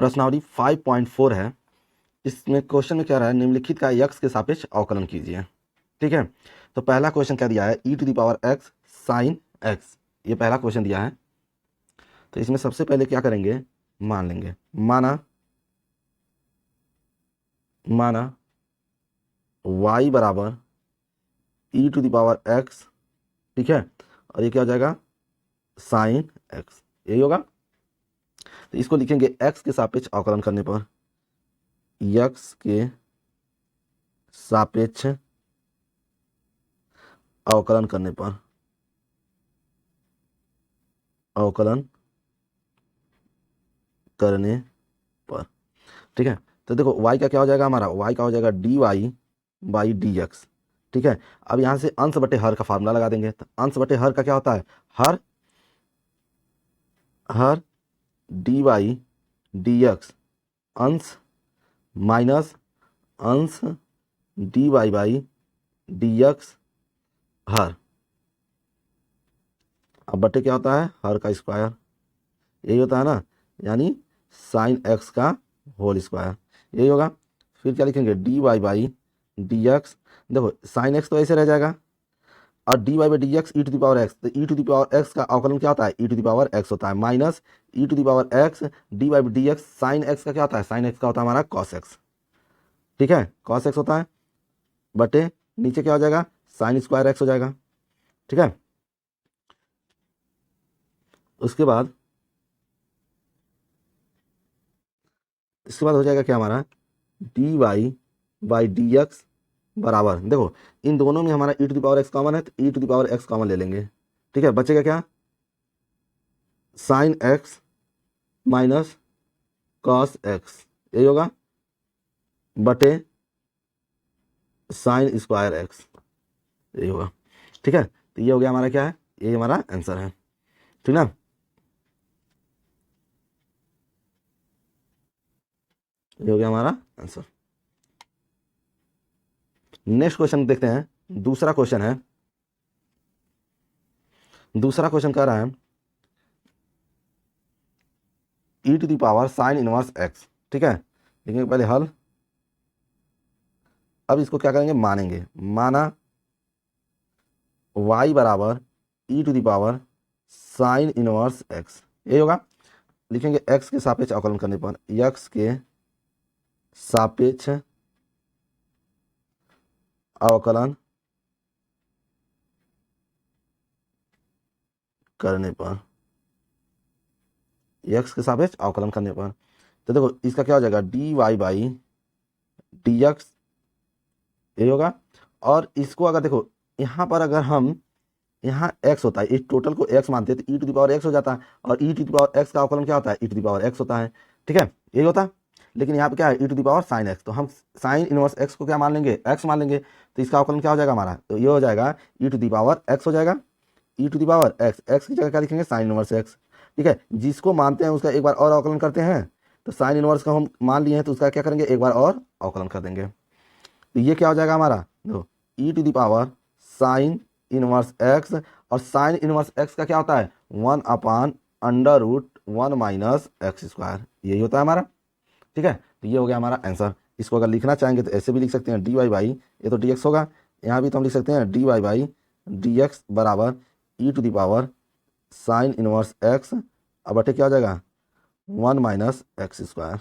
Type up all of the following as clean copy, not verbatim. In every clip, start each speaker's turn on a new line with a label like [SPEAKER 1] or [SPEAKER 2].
[SPEAKER 1] प्रश्नावली 5.4 है। इसमें क्वेश्चन में क्या रहा है, निम्नलिखित का x के सापेक्ष अवकलन कीजिए। ठीक है, तो पहला क्वेश्चन क्या दिया है, e⁻x sin x, ये पहला क्वेश्चन दिया है। तो इसमें सबसे पहले क्या करेंगे, मान लेंगे, माना y बराबर e⁻x, ठीक है, और ये क्या हो जाएगा sin x, यही होगा। तो इसको लिखेंगे x के सापेक्ष अवकलन करने पर, x के सापेक्ष अवकलन करने पर, अवकलन करने पर, ठीक है। तो देखो y का क्या हो जाएगा, हमारा y का हो जाएगा dy/dx, ठीक है। अब यहाँ से अंश बटे हर का फार्मूला लगा देंगे। तो अंश बटे हर का क्या होता है, हर dy/dx अंश माइनस अंश dy/dx हर, अब बटे क्या होता है, हर का स्क्वायर, यही होता है ना, यानी साइन x का होल स्क्वायर, यही होगा। फिर क्या लिखेंगे, dy/dx, देखो साइन x तो ऐसे रह जाएगा, और dy/dx e⁻x, तो e⁻x का अवकलन क्या होता है, e⁻x होता है, minus e⁻x dy/dx sign x का क्या होता है, साइन x का होता है हमारा cos x, ठीक है, cos x होता है, बटे नीचे क्या हो जाएगा, साइन स्क्वायर x हो जाएगा, ठीक है। उसके बाद हो जाएगा क्या हमारा, dy/dx बराबर, देखो इन दोनों में हमारा e⁻x कॉमन है, तो e⁻x कॉमन ले लेंगे, ठीक है, बचेगा क्या, sine x minus cos x, यही होगा, बटे साइन स्क्वायर x, यही होगा, ठीक है। तो ये हो गया हमारा क्या है, ये हमारा आंसर है, ठीक ना। ये हो गया हमारा आंसर। नेक्स्ट क्वेश्चन देखते हैं, दूसरा क्वेश्चन है, दूसरा क्वेश्चन कह रहा है e⁻sin इनवर्स x, ठीक है, लेकिन पहले हल। अब इसको क्या करेंगे, मानेंगे, माना y बराबर e⁻sin इनवर्स x, ये होगा, लिखेंगे x के सापेक्ष अवकलन करने पर, x के सापेक्ष अवकलन करने पर, x के सापेक्ष अवकलन करने पर, तो देखो इसका क्या हो जाएगा, dy/dx, यही होगा। और इसको अगर देखो यहाँ पर अगर हम, यहाँ x होता है, इस टोटल को x मानते हैं, तो e⁻x हो जाता है, और e⁻x का अवकलन क्या होता है, e⁻x होता है, ठीक है, यही होता है। लेकिन यहाँ पे क्या है, e⁻sin x, तो हम साइन इनवर्स x को क्या मान लेंगे, x मान लेंगे, तो इसका अवकलन क्या हो जाएगा हमारा, तो ये हो जाएगा e⁻x हो जाएगा, e⁻x, x की जगह क्या लिखेंगे, साइन इनवर्स x, ठीक है। जिसको मानते हैं उसका एक बार और अवकलन करते हैं, तो साइन इनवर्स का हम मान लिए हैं, तो उसका क्या करेंगे, एक बार और अवकलन कर देंगे। तो ये क्या हो जाएगा हमारा, देखो e⁻sin इनवर्स x, और साइन इनवर्स x का क्या होता है, 1/√1 माइनस एक्स स्क्वायर, यही होता है हमारा, ठीक है। तो ये हो गया हमारा आंसर। इसको अगर लिखना चाहेंगे तो ऐसे भी लिख सकते हैं, dy/, ये तो dx होगा, यहाँ भी तो हम लिख सकते हैं dy/dx बराबर e⁻sin इनवर्स x, अब बटे क्या हो जाएगा, 1 माइनस एक्स स्क्वायर,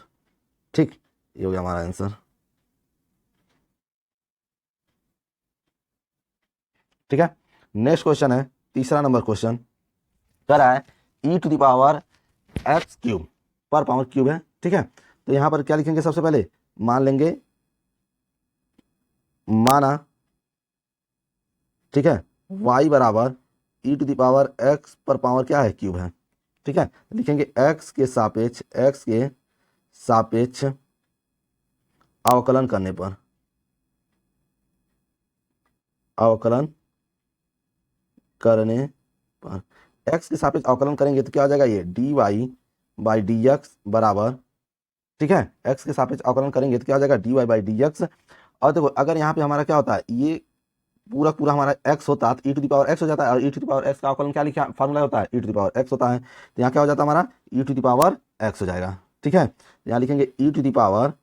[SPEAKER 1] ठीक, ये हो गया हमारा आंसर, ठीक है। नेक्स्ट क्वेश्चन है, तीसरा नंबर क्वेश्चन कह रहा है e⁻x³ पर पावर क्यूब है, ठीक है। तो यहाँ पर क्या लिखेंगे, सबसे पहले मान लेंगे, माना, ठीक है, y बराबर e⁻x पर पावर क्या है, क्यूब है, ठीक है। लिखेंगे x के सापेक्ष अवकलन करने पर, अवकलन करने पर x के सापेक्ष अवकलन करेंगे तो क्या हो जाएगा, ये dy/dx बराबर, ठीक है, x के सापेक्ष अवकलन करेंगे तो क्या हो जाएगा, dy/dx। और देखो अगर यहाँ पे हमारा क्या होता है, ये पूरा पूरा हमारा x होता तो e⁻x हो जाता है, और e⁻x का अवकलन क्या लिखा, फार्मूला होता है e⁻x होता है, तो यहाँ क्या हो जाता है हमारा e⁻x हो जाएगा, ठीक है, यहाँ लिखेंगे e to the power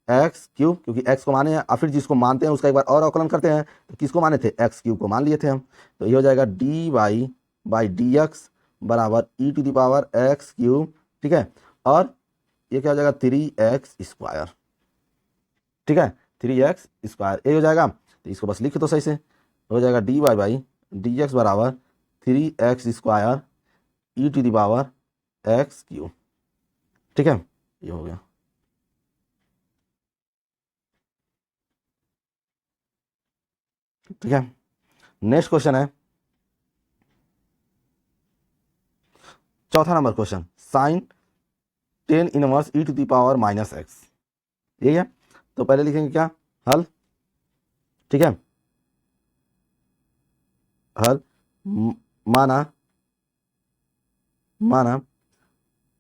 [SPEAKER 1] x cube, क्योंकि एक्स को माने हैं, और फिर जिसको मानते हैं उसका एक बार और अवकलन करते हैं। तो किसको माने थे, एक्स क्यूब को मान लिए थे हम। तो ये हो जाएगा d y by d x बराबर e to the power x cube, ठीक है, और ये क्या हो जाएगा 3x², ठीक है, 3x², ये हो जाएगा। तो इसको बस लिख दो सही से, हो जाएगा d y by d x बराबर 3x² e to the power x cube, ठीक है, ये हो गया। ठीक है, नेक्स्ट क्वेश्चन है चौथा number question, sine 10 inverse e to the power minus x, यही है। तो पहले लिखेंगे क्या, हल, ठीक है, हल माना माना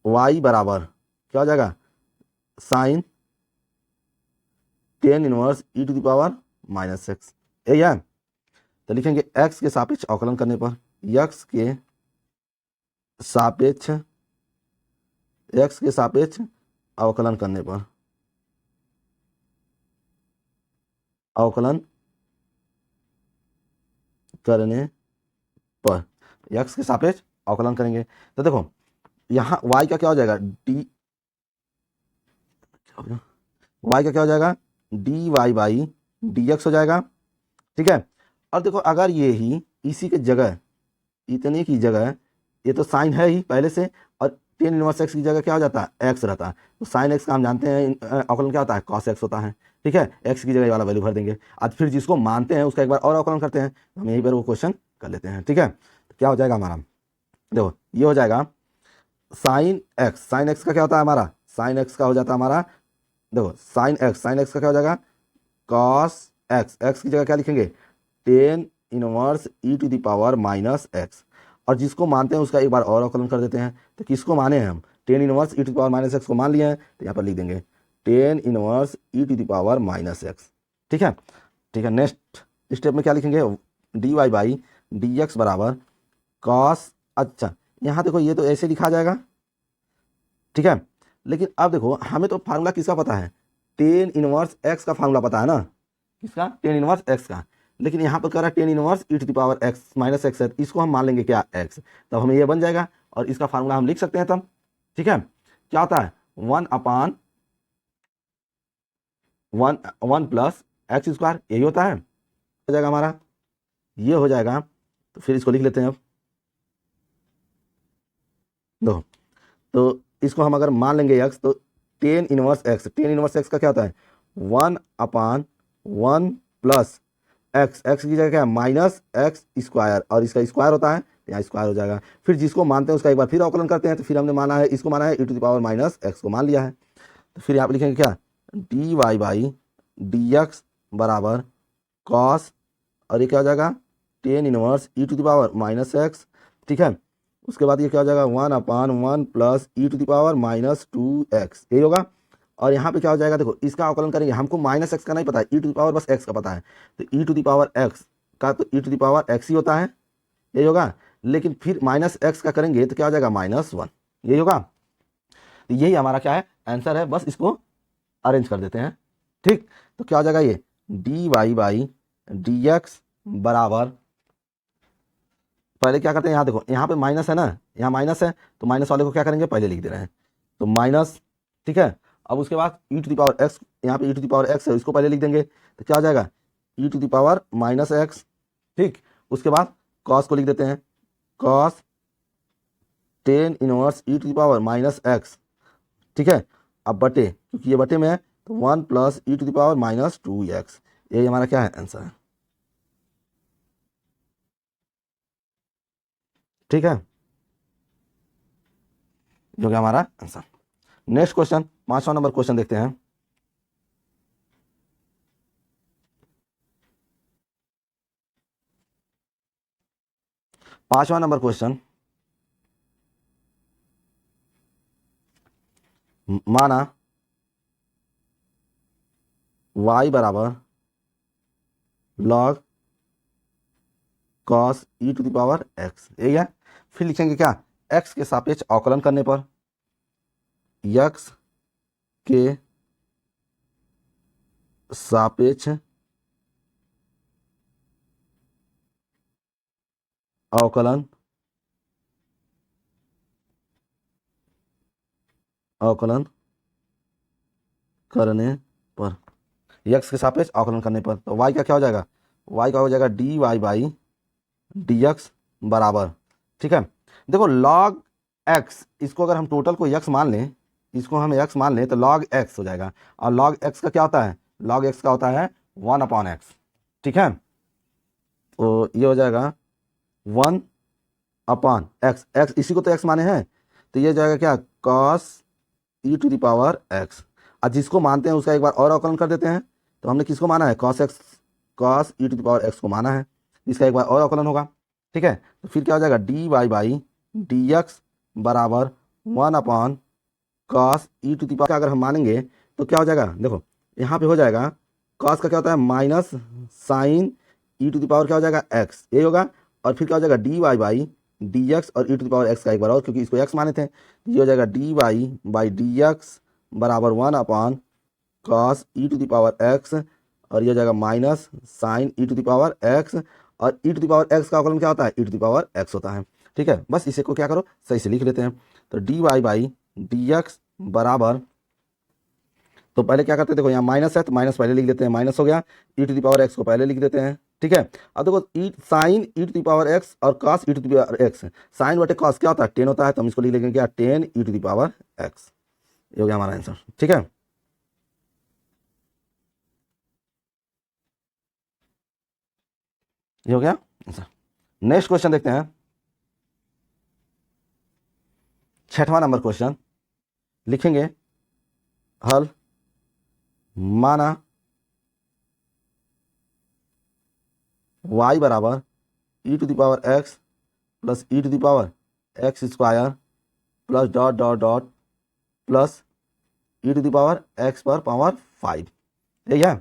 [SPEAKER 1] y बराबर क्या हो जाएगा, sine 10 inverse e to the power minus x, यही है। तो लिखेंगे x के सापेक्ष अवकलन करने पर, x के सापेक्ष अवकलन करने पर, अवकलन करने पर x के सापेक्ष अवकलन करेंगे। तो देखो यहाँ y का क्या हो जाएगा, y का क्या हो जाएगा, d y by d x हो जाएगा, ठीक है। और देखो अगर ये ही इसी के जगह, इतने की जगह, ये तो साइन है ही पहले से, और 10 इनवर्स एक्स की जगह क्या हो जाता है, एक्स रहता है। तो साइन एक्स का हम जानते हैं अवकलन क्या होता है, कॉस एक्स होता है, ठीक है। एक्स की जगह ये वाला वैल्यू भर देंगे, आज फिर जिसको मानते हैं उसका एक बार और अवकलन करते हैं। हम यहीं पर वो क्वेश्चन कर लेते हैं, ठीक है। तो क्या हो जाएगा हमारा, देखो ये हो जाएगा साइन एक्स का क्या होता है हमारा, साइन एक्स का हो जाता है हमारा, देखो साइन एक्स का क्या हो जाएगा, कॉस एक्स की जगह क्या लिखेंगे, 10 inverse e to the power minus x, और जिसको मानते हैं उसका एक बार और अवकलन कर देते हैं। तो किसको माने हैं हम, 10 inverse e to the power minus x को मान लिए हैं, तो यहाँ पर लिख देंगे 10 inverse e to the power minus x, ठीक है। ठीक है, नेक्स्ट स्टेप में क्या लिखेंगे, d y by d x बराबर कॉस, अच्छा यहाँ देखो ये तो ऐसे लिखा जाएगा, ठीक है। लेकिन अब देखो हमें तो फार्मूला किसका पता है, 10 इनवर्स एक्स का फार्मूला पता है ना, किसका, 10 इनवर्स एक्स का। लेकिन यहाँ पर कह रहा है 10 inverse e to the power x minus x है, इसको हम मान लेंगे क्या, एक्स, तब हमें ये बन जाएगा, और इसका फार्मूला हम लिख सकते हैं तब, ठीक है। क्या होता है, 1/1 प्लस x², यही होता है, हो जाएगा हमारा, ये हो जाएगा। तो फिर इसको लिख लेते हैं अब, दो, तो इसको हम अगर मान लेंगे x, तो 10 इनवर्स एक्स का क्या होता है, 1/1 प्लस एक्स की जगह क्या है, माइनस x², और इसका स्क्वायर होता है, यहाँ स्क्वायर हो जाएगा। फिर जिसको मानते हैं उसका एक बार फिर अवकलन करते हैं। तो फिर हमने माना है, इसको माना है e to the power minus x को मान लिया है। तो फिर यहाँ पे लिखेंगे क्या, d y by d x बराबर कॉस, और ये क्या हो जाएगा, 10 inverse e to the power minus x, ठीक है। उसके बाद ये क्या हो जाएगा, 1/1 plus e to the power minus 2x, यही होगा। और यहाँ पे क्या हो जाएगा, देखो इसका अवकलन करेंगे, हमको माइनस एक्स का नहीं पता है, ई टू द पावर बस एक्स का पता है। तो ई टू द पावर एक्स का तो ई टू द पावर एक्स ही होता है, यही होगा। लेकिन फिर माइनस एक्स का करेंगे तो क्या हो जाएगा, -1, यही होगा। तो यही हमारा क्या है, आंसर है, बस इसको अरेंज कर देते हैं, ठीक। तो क्या हो जाएगा, ये d y by d x बराबर, पहले क्या करते हैं, यहाँ देखो यहाँ पे माइनस है ना, यहाँ माइनस है, तो माइनस वाले को क्या करेंगे, पहले लिख दे रहे हैं, तो माइनस, ठीक है। अब उसके बाद e to the power x, यहाँ पे e to the power x है, इसको पहले लिख देंगे, तो क्या हो जाएगा, e to the power minus x, ठीक। उसके बाद कॉस को लिख देते हैं, cos 10 inverse e to the power minus x, ठीक है। अब बटे, क्योंकि ये बटे में है, तो 1 plus e to the power minus 2x, यही हमारा क्या है, आंसर है, ठीक है, जो कि हमारा आंसर। नेक्स्ट क्वेश्चन, 5वां नंबर क्वेश्चन देखते हैं। पांचवा नंबर क्वेश्चन, माना y बराबर log cos e to the power x, यही है। फिर लिखेंगे क्या, x के सापेक्ष अवकलन करने पर, x के सापेक्ष अवकलन अवकलन करने पर, x के सापेक्ष अवकलन करने पर, तो y का क्या हो जाएगा, y का हो जाएगा dy बाई dx बराबर, ठीक है। देखो log x, इसको अगर हम टोटल को x मान लें, इसको हम x मान लें तो log x हो जाएगा, और log x का क्या होता है, log x का होता है 1/x, ठीक है। तो ये हो जाएगा 1/x, x इसी को तो x माने हैं, तो ये हो जाएगा क्या, cos e to the power x। और जिसको मानते हैं उसका एक बार और अवकलन कर देते हैं, तो हमने किसको माना है, cos e to the power x को माना है, इसका एक बार और अवकलन होगा, ठीक है। तो फिर क्या हो जाएगा dy बाई dx बराबर 1/cos e to the power, अगर हम मानेंगे तो क्या हो जाएगा, देखो यहाँ पे हो जाएगा cos का क्या होता है minus sine e to the power क्या हो जाएगा x, ये होगा, और फिर क्या हो जाएगा dy बाई dx और e to the power x का एक बार और, क्योंकि इसको x माने थे, ये हो जाएगा dy बाई dx बराबर 1/cos e to the power x, और ये हो जाएगा minus sine e to the power x, और e to the power x का अवकलन क्या होता है, e to the power x होता है, ठीक है। बस इसे को क्या करो, सही से लिख लेते हैं, तो dy बाई dx बराबर, तो पहले क्या करते हैं, देखो यहाँ माइनस है तो माइनस पहले लिख देते हैं, माइनस हो गया, e to the power x को पहले लिख देते हैं, ठीक है। अब देखो sine e to the power x और cos e to the power x, sine बटे कॉस क्या होता है 10 होता है, तो हम इसको लिख लेंगे क्या 10 e to the power x, ये हो गया हमारा आंसर, ठीक है। ये हो गया आंसर। नेक्स्ट क्वेश्चन देखते हैं, 6वां नंबर क्वेश्चन, लिखेंगे हल, माना y बराबर e to the power x plus e to the power x square plus dot dot dot plus e to the power x पर पावर 5, ठीक है।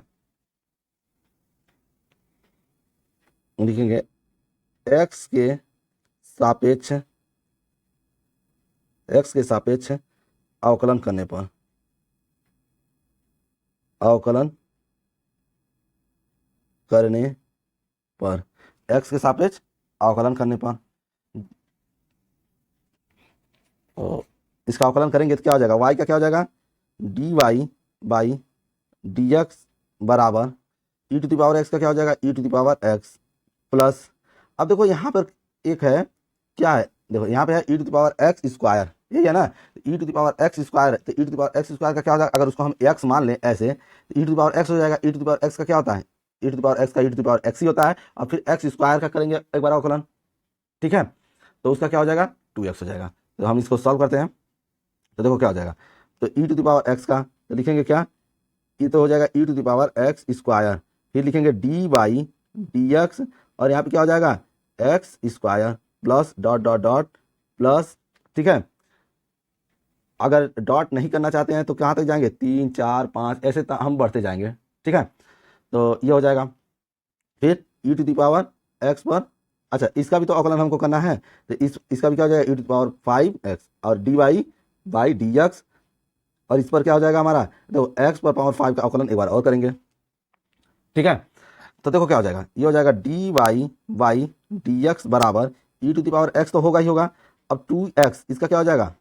[SPEAKER 1] लिखेंगे x के सापेक्ष अवकलन करने पर, अवकलन करने पर, x के सापेक्ष अवकलन करने पर, तो इसका अवकलन करेंगे तो क्या हो जाएगा, y का क्या हो जाएगा dy बाई dx बराबर e to the power x का क्या हो जाएगा e to the power x plus, अब देखो यहाँ पर एक है, क्या है, देखो यहाँ पे है e to the power x square, यही है ना, e to the power x square, तो e to the power x square का क्या हो जाएगा, अगर उसको हम x मान लें ऐसे, तो e to the power x हो जाएगा, e to the power x का क्या होता है, e to the power x का e to the power x ही होता है, और फिर x स्क्वायर का करेंगे एक बार अवकलन, ठीक है, तो उसका क्या हो जाएगा 2x हो जाएगा। तो हम इसको सॉल्व करते हैं, तो देखो क्या हो जाएगा, तो e to the power x का तो लिखेंगे क्या, ये तो हो जाएगा e to the power x square, फिर लिखेंगे dy बाई dx, और यहाँ पे क्या हो जाएगा x square plus dot dot dot plus, ठीक है। अगर डॉट नहीं करना चाहते हैं तो कहाँ तक जाएंगे 3 4 5 ऐसे हम बढ़ते जाएंगे, ठीक है। तो ये हो जाएगा, फिर e to the power x पर, अच्छा इसका भी तो अवकलन हमको करना है, तो इसका भी क्या हो जाएगा e to the power 5x, और dy बाई dx, और इस पर क्या हो जाएगा हमारा, देखो x पर पावर 5 का अवकलन एक बार और करेंगे, ठीक है। तो देखो क्या हो जाएगा, ये हो जाएगा dy बाई dx बराबर e to the power x तो होगा ही होगा, अब 2x इसका क्या हो जाएगा,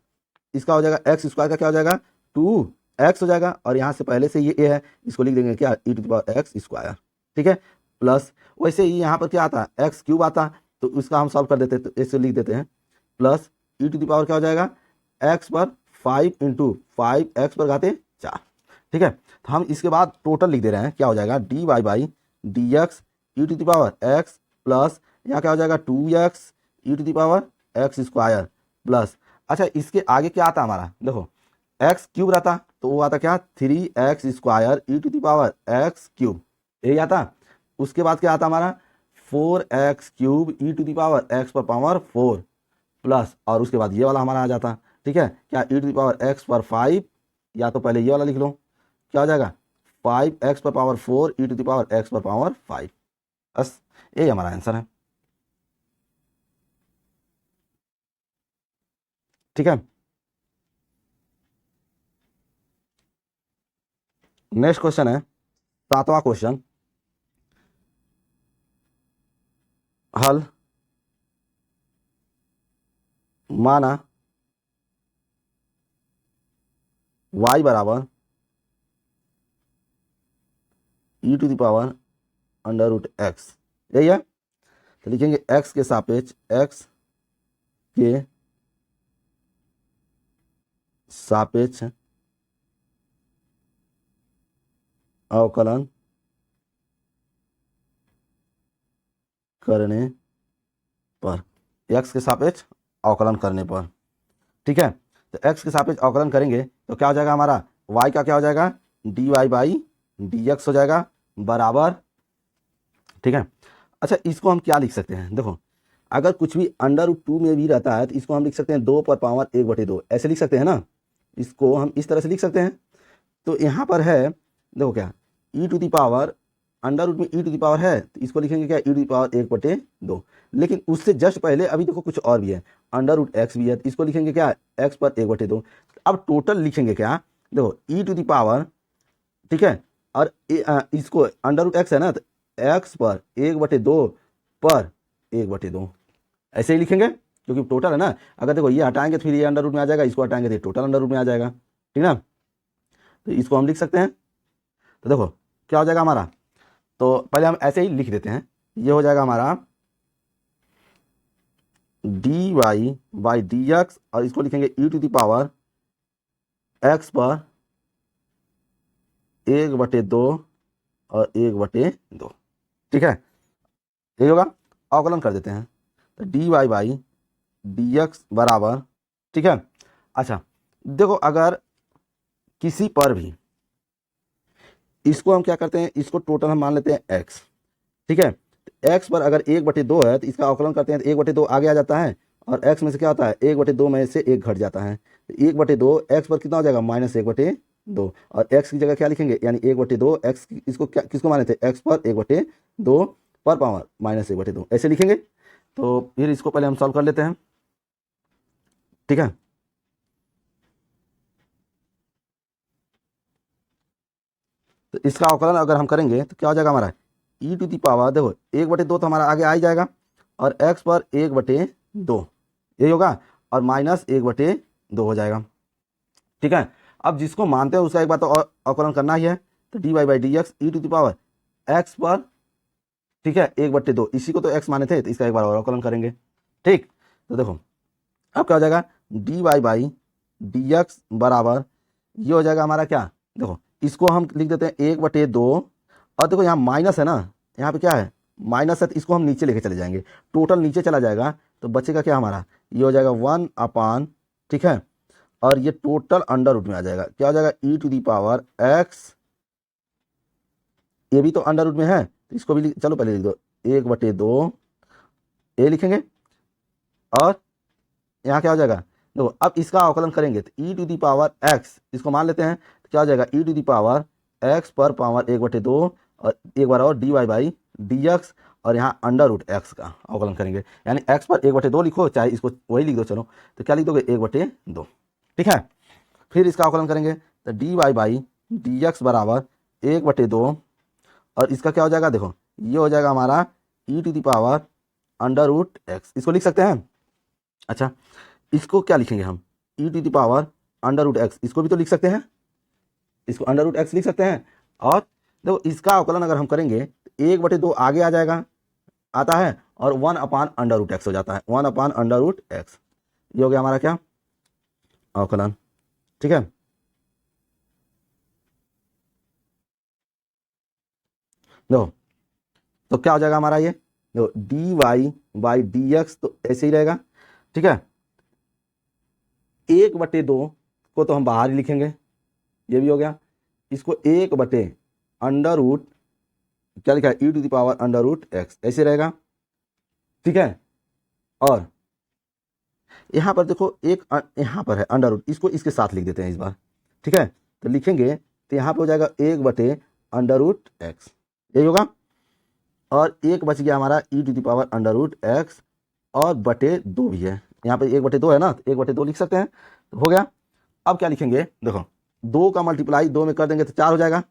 [SPEAKER 1] इसका हो जाएगा x स्क्वायर का क्या हो जाएगा 2x हो जाएगा, और यहाँ से पहले से ये a है, इसको लिख देंगे क्या e to the power x square, ठीक है, प्लस वैसे ही यहाँ पर क्या आता है एक्स क्यूब आता, तो उसका हम सॉल्व कर देते, तो इससे लिख देते हैं plus e to the power क्या हो जाएगा x पर 5 इंटू 5x पर घाते 4, ठीक है। तो हम इसके बाद टोटल लिख दे रहे हैं, क्या हो जाएगा dy by dx e to the power x plus यहाँ क्या हो जाएगा 2x e to the power x square plus, अच्छा इसके आगे क्या आता हमारा, देखो एक्स क्यूब रहता तो वो आता क्या 3x square e to the power x cube, यही आता। उसके बाद क्या आता हमारा 4x cube e to the power x पर पावर 4 प्लस, और उसके बाद ये वाला हमारा आ जाता, ठीक है, क्या e to the power x पर 5, या तो पहले ये वाला लिख लो, क्या हो जाएगा 5x पर power 4 e to the power x पर पावर 5, बस यही हमारा आंसर है, ठीक है। नेक्स्ट क्वेश्चन है 7वां क्वेश्चन। हल माना y बराबर e to the power under root x, यही है। तो लिखेंगे x के सापेक्ष x के सापेक्ष अवकलन करने पर, x के सापेक्ष अवकलन करने पर, ठीक है। तो x के सापेक्ष अवकलन करेंगे तो क्या हो जाएगा हमारा, y का क्या हो जाएगा, dy बाई dx हो जाएगा बराबर, ठीक है। अच्छा, इसको हम क्या लिख सकते हैं, देखो अगर कुछ भी अंडर रूट 2 में भी रहता है तो इसको हम लिख सकते हैं 2 पर पावर 1/2, ऐसे लिख सकते हैं ना, इसको हम इस तरह से लिख सकते हैं। तो यहाँ पर है देखो क्या, e to the power under root में e टू दी पावर है तो इसको लिखेंगे क्या, e टू दी पावर 1/2। लेकिन उससे जस्ट पहले अभी देखो कुछ और भी है, अंडर रूट एक्स भी है तो इसको लिखेंगे क्या, x पर 1/2। अब टोटल लिखेंगे क्या, देखो e टू दी पावर, ठीक है, और इसको अंडर रूट एक्स है ना तो x पर 1/2 पर 1/2 ऐसे ही लिखेंगे क्योंकि टोटल है ना। अगर देखो ये हटाएंगे तो फिर ये अंडर रूट में आ जाएगा, इसको हटाएंगे तो टोटल अंडर रूट में आ जाएगा, ठीक ना। तो इसको हम लिख सकते हैं। तो देखो क्या हो जाएगा हमारा, तो पहले हम ऐसे ही लिख देते हैं, ये हो जाएगा हमारा dy बाई dx और इसको लिखेंगे e to the power x पर 1/2 और 1/2, ठीक है। यही होगा, अवकलन कर देते हैं तो dy बाई dx बराबर, ठीक है। अच्छा देखो अगर किसी पर भी इसको हम क्या करते हैं, इसको टोटल हम मान लेते हैं x, ठीक है। x पर अगर 1/2 है तो इसका अवकलन करते हैं तो 1/2 आगे आ जाता है और x में से क्या होता है, 1/2 में से 1 घट जाता है तो 1/2 x पर कितना हो जाएगा, -1/2 और x की जगह क्या लिखेंगे, यानी 1/2 x, इसको क्या किसको माने थे, x पर 1/2 पर पावर -1/2 ऐसे लिखेंगे। तो फिर इसको पहले हम सॉल्व कर लेते हैं, ठीक है। तो इसका अवकलन अगर हम करेंगे तो क्या हो जाएगा हमारा, e टू दी पावर, देखो 1/2 तो हमारा आगे आ ही जाएगा और x पर 1/2 यही होगा और -1/2 हो जाएगा, ठीक है। अब जिसको मानते हैं उसका एक बार तो अवकलन करना ही है, तो dy by dx e to the power x पर, ठीक है, 1/2, इसी को तो x माने थे तो इसका एक बार और अवकलन करेंगे, ठीक। तो देखो अब क्या हो जाएगा, dy बाई dx बराबर, ये हो जाएगा हमारा क्या, देखो इसको हम लिख देते हैं 1/2 और देखो यहाँ माइनस है ना, यहाँ पे क्या है माइनस है तो इसको हम नीचे लेके चले जाएंगे, टोटल नीचे चला जाएगा तो बचेगा क्या हमारा, ये हो जाएगा 1/, ठीक है, और ये टोटल अंडर रूट में आ जाएगा, क्या हो जाएगा e to the power x, ये भी तो अंडर रूट में है तो इसको भी चलो पहले लिख दो 1/2 ये लिखेंगे और यहाँ क्या हो जाएगा, देखो अब इसका अवकलन करेंगे तो e to the power x इसको मान लेते हैं तो क्या हो जाएगा, e to the power x पर पावर 1/2 और एक बार और dy बाई dx और यहाँ अंडर रूट एक्स का अवकलन करेंगे, यानी x पर 1/2 लिखो चाहे इसको वही लिख दो, चलो तो क्या लिख दोगे 1/2, ठीक है। फिर इसका अवकलन करेंगे तो dy बाई dx बराबर 1/2 और इसका क्या हो जाएगा, देखो ये हो जाएगा हमारा e to the power under root x, इसको लिख सकते हैं। अच्छा इसको क्या लिखेंगे हम, e to the power under root x, इसको भी तो लिख सकते हैं, इसको अंडर रूट एक्स लिख सकते हैं। और देखो इसका अवकलन अगर हम करेंगे तो 1/2 आगे आ जाएगा, आता है और 1/√x हो जाता है, 1/√x, ये हो गया हमारा क्या अवकलन, ठीक है। देखो तो क्या हो जाएगा हमारा, ये देखो dy बाई dx तो ऐसे ही रहेगा, ठीक है। 1/2 को तो हम बाहर ही लिखेंगे, ये भी हो गया, इसको 1/√, क्या लिखा है, e to the power under root x ऐसे रहेगा, ठीक है। और यहाँ पर देखो एक यहाँ पर है अंडर रूट, इसको इसके साथ लिख देते हैं इस बार, ठीक है। तो लिखेंगे तो यहाँ पे हो जाएगा 1/√x यही होगा और एक बच गया हमारा e to the power under root x और बटे 2 भी है, यहाँ पे 1/2 है ना तो 1/2 लिख सकते हैं, तो हो गया। अब क्या लिखेंगे, देखो 2 का मल्टीप्लाई 2 में कर देंगे तो 4 हो जाएगा,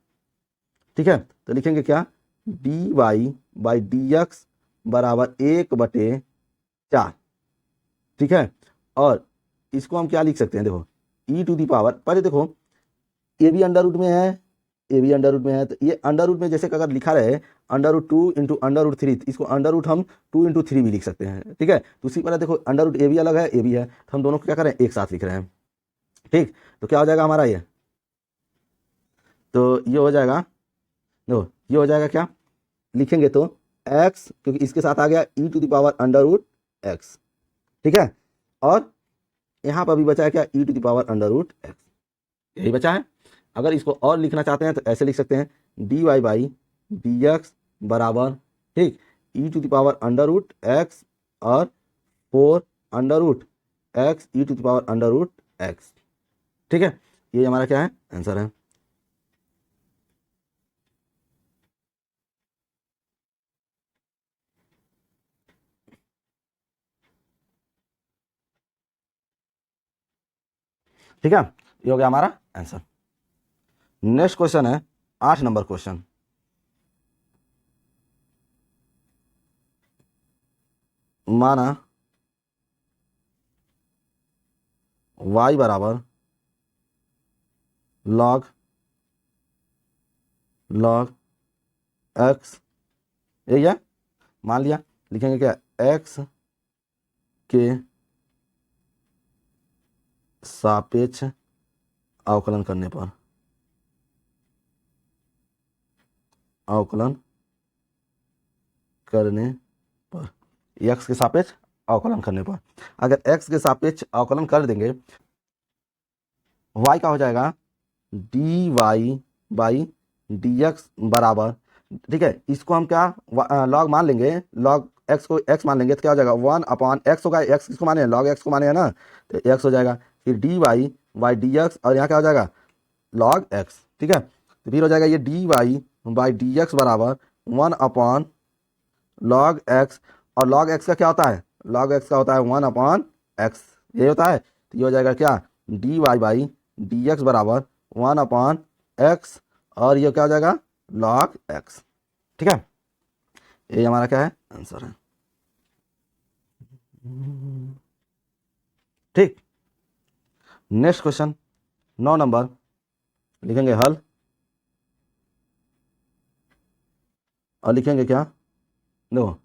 [SPEAKER 1] ठीक है, तो लिखेंगे क्या, d y by d x बराबर 1/4। ठीक है, और इसको हम क्या लिख सकते हैं, देखो ई टू दी पावर, पहले देखो ये भी अंडर रूट में है, ये भी अंडर रूट में है, तो ये अंडर रूट में जैसे कि अगर लिखा रहे √2 इंटू √3, इसको अंडर रूट हम 2 × 3 भी लिख सकते हैं। ठीक है, तो उसी तरह देखो अंडर रूट ए भी अलग है, ए भी है, तो हम दोनों को क्या करें, एक साथ लिख रहे हैं। ठीक, तो क्या हो जाएगा हमारा ये, तो ये हो जाएगा, देखो ये हो जाएगा क्या, लिखेंगे तो x, क्योंकि इसके साथ आ गया ई टू द पावर √x। ठीक है, और यहाँ पर भी बचा है क्या, ई टू द पावर √x, यही बचा है। अगर इसको और लिखना चाहते हैं तो ऐसे लिख सकते हैं, d y by d x बराबर, ठीक, e to the power √x और 4 √x e to the power √x। ठीक है, ये हमारा क्या है, आंसर है। ठीक है, ये हो गया हमारा आंसर। नेक्स्ट क्वेश्चन है 8 नंबर क्वेश्चन। माना y बराबर log x, यही है, मान लिया, लिखेंगे क्या, x के सापेक्ष अवकलन करने पर, अवकलन करने पर, x के सापेक्ष अवकलन करने पर, अगर x के सापेक्ष अवकलन कर देंगे, y का हो जाएगा d y by d x बराबर, ठीक है, इसको हम क्या लॉग मान लेंगे, लॉग x को x मान लेंगे, तो क्या हो जाएगा 1/x होगा, x किसको माने, लॉग x को माने है ना, तो x हो जाएगा, फिर d y by d x, और यहाँ क्या हो जाएगा, लॉग x। ठीक है, तो फिर हो जाएगा ये d y by d x बराबर 1/log x, और log x का क्या होता है, log x का होता है 1/x, ये होता है, तो ये हो जाएगा क्या, d y by d x बराबर 1/x, और ये क्या हो जाएगा, log x। ठीक है, ये हमारा क्या है, आंसर है। ठीक, नेक्स्ट क्वेश्चन 9 नंबर, लिखेंगे हल, और लिखेंगे क्या, देखो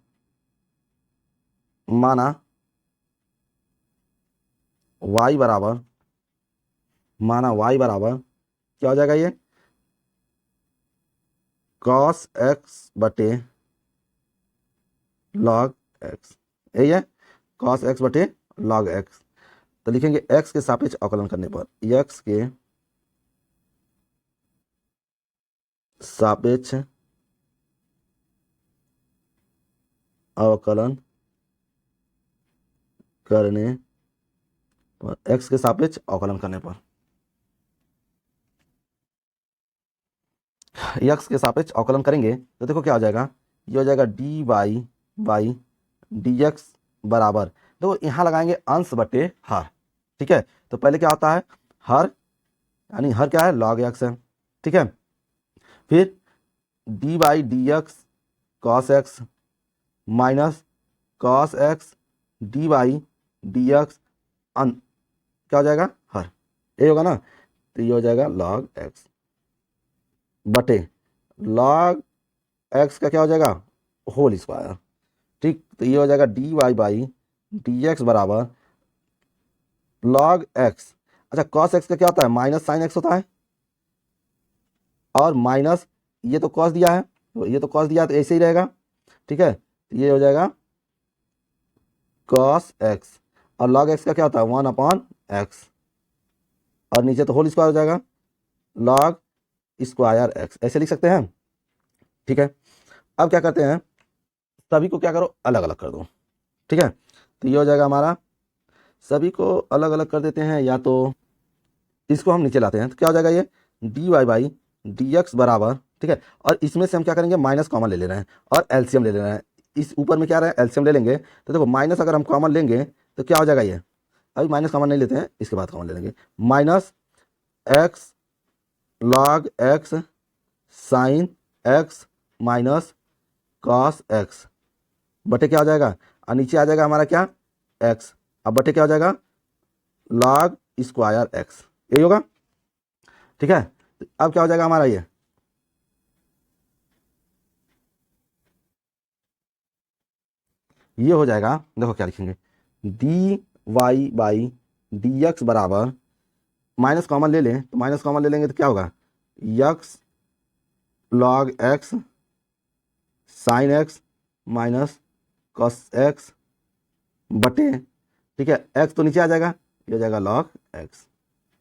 [SPEAKER 1] माना y बराबर, माना y बराबर क्या हो जाएगा, ये cos x बटे log x, यही है, cos x बटे log x, तो लिखेंगे x के सापेक्ष अवकलन करने पर, x के सापेक्ष अवकलन करने पर, x के सापेक्ष अवकलन करने पर, x के सापेक्ष अवकलन करेंगे तो देखो क्या हो जाएगा, ये हो जाएगा d y by d x बराबर, देखो यहाँ लगाएंगे अंश बटे हर। ठीक है, तो पहले क्या होता है, हर, यानी हर क्या है, log x है। ठीक है, फिर D by d x cos x minus cos x D by d x, क्या हो जाएगा, हर, ये होगा ना, तो ये हो जाएगा log x बटे log x का क्या हो जाएगा, होल स्क्वायर। ठीक, तो ये हो जाएगा d y by d x बराबर log x, अच्छा cos x का क्या होता है, माइनस साइन x होता है, और माइनस ये तो cos दिया है, तो ये तो cos दिया है, तो ऐसे ही रहेगा। ठीक है, तो ये हो जाएगा cos x, और log x का क्या होता है 1/x, और नीचे तो होल स्क्वायर हो जाएगा, log स्क्वायर x, ऐसे लिख सकते हैं। ठीक है, अब क्या करते हैं, सभी को क्या करो, अलग अलग कर दो। ठीक है, तो ये हो जाएगा हमारा, सभी को अलग अलग कर देते हैं, या तो इसको हम नीचे लाते हैं, तो क्या हो जाएगा, ये d y by d x बराबर, ठीक है, और इसमें से हम क्या करेंगे, माइनस कॉमन ले ले रहे हैं और एलसीएम ले ले रहे हैं, इस ऊपर में क्या रहा है, एलसीएम ले लेंगे, तो देखो माइनस अगर हम कॉमन लेंगे तो क्या हो जाएगा, ये अभी माइनस कॉमन नहीं लेते हैं, इसके बाद कॉमन ले लेंगे, minus x log x sine x minus cos x बटे क्या हो जाएगा, और नीचे आ जाएगा हमारा क्या, एक्स, अब बटे क्या हो जाएगा, लॉग स्क्वायर एक्स, यही होगा। ठीक है, अब क्या हो जाएगा हमारा, ये हो जाएगा, देखो क्या लिखेंगे, d y by d x बराबर, माइनस कॉमन ले लें तो माइनस कॉमन ले लेंगे तो क्या होगा, x log x sine x minus cos x बटे, ठीक है, एक्स तो नीचे आ जाएगा, ये हो जाएगा लॉग एक्स।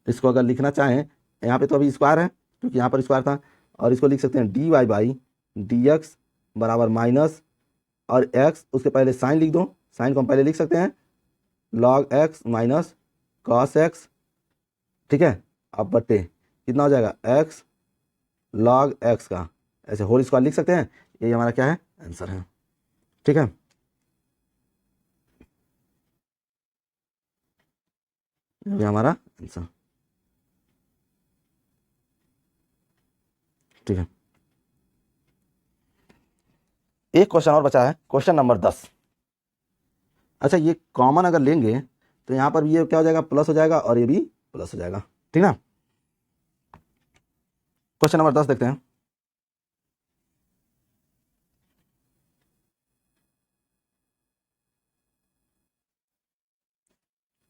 [SPEAKER 1] इसको अगर लिखना चाहें, यहाँ पे तो अभी स्क्वायर है क्योंकि यहाँ पर स्क्वायर था, और इसको लिख सकते हैं d y by d x बराबर माइनस, और एक्स उसके पहले साइन लिख दो, साइन को हम पहले लिख सकते हैं log x minus cos x, ठीक है, अब बटे कितना हो जाएगा, एक्स लॉग एक्स का ऐसे होल स्क्वायर लिख सकते हैं, ये हमारा क्या है, आंसर है। ठीक है, ये हमारा आंसर। ठीक है, एक क्वेश्चन और बचा है, क्वेश्चन नंबर 10। अच्छा, ये कॉमन अगर लेंगे तो यहाँ पर भी ये क्या हो जाएगा, प्लस हो जाएगा, और ये भी प्लस हो जाएगा। ठीक ना, क्वेश्चन नंबर 10 देखते हैं।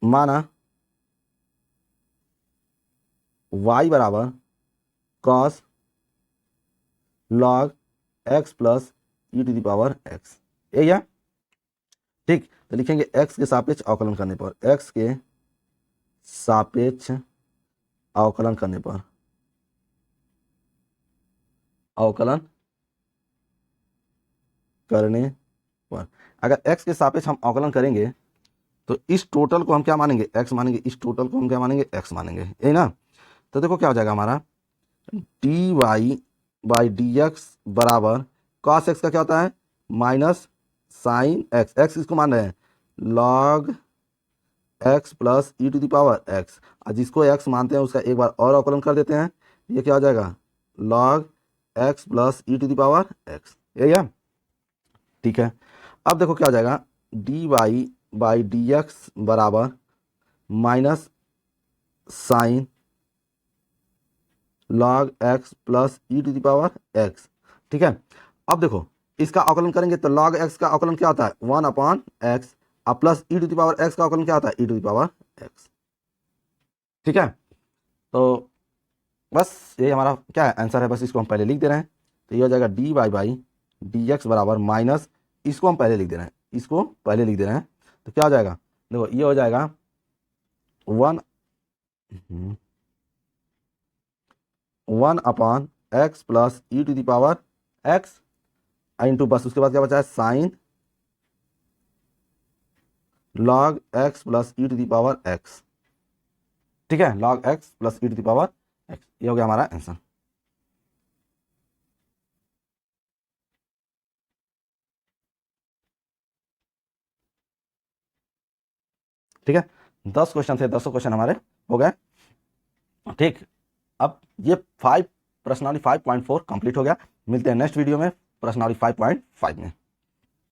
[SPEAKER 1] माना y बराबर cos log x plus e to the power x, ये या ठीक, तो लिखेंगे x के सापेक्ष अवकलन करने पर, x के सापेक्ष अवकलन करने पर, अवकलन करने पर अगर x के सापेक्ष हम अवकलन करेंगे तो इस टोटल को हम क्या मानेंगे, x मानेंगे, इस टोटल को हम क्या मानेंगे, x मानेंगे, यही ना। तो देखो क्या हो जाएगा हमारा, d y by d x बराबर कॉस एक्स का क्या होता है, माइनस साइन एक्स, एक्स किसको मान रहे हैं, log x plus e to the power x, और जिसको एक्स मानते हैं उसका एक बार और अवकलन कर देते हैं, ये क्या हो जाएगा, log x plus e to the power x, यही है। ठीक है, अब देखो क्या हो जाएगा, d y by d x बराबर minus sine log x plus e to the power x. ठीक है, अब देखो इसका अवकलन करेंगे तो लॉग एक्स का अवकलन क्या होता है, 1/x, और plus e to the power x का अवकलन क्या होता है, e to the power x. ठीक है, तो बस ये हमारा क्या है, आंसर है, बस इसको हम पहले लिख दे रहे हैं, तो ये हो जाएगा d y by d x बराबर माइनस, इसको हम पहले लिख दे रहे हैं, इसको पहले लिख दे रहे हैं, तो क्या हो जाएगा, देखो ये हो जाएगा 1/x plus e to the power x into, बस उसके बाद क्या बचा है, sine log x plus e to the power x. ठीक है, log x plus e to the power x, ये हो गया हमारा आंसर। ठीक है, 10 क्वेश्चन थे, 10 क्वेश्चन हमारे हो गए। ठीक, अब ये 5 प्रश्नावली 5.4 कंप्लीट हो गया। मिलते हैं नेक्स्ट वीडियो में प्रश्नावली 5.5 में।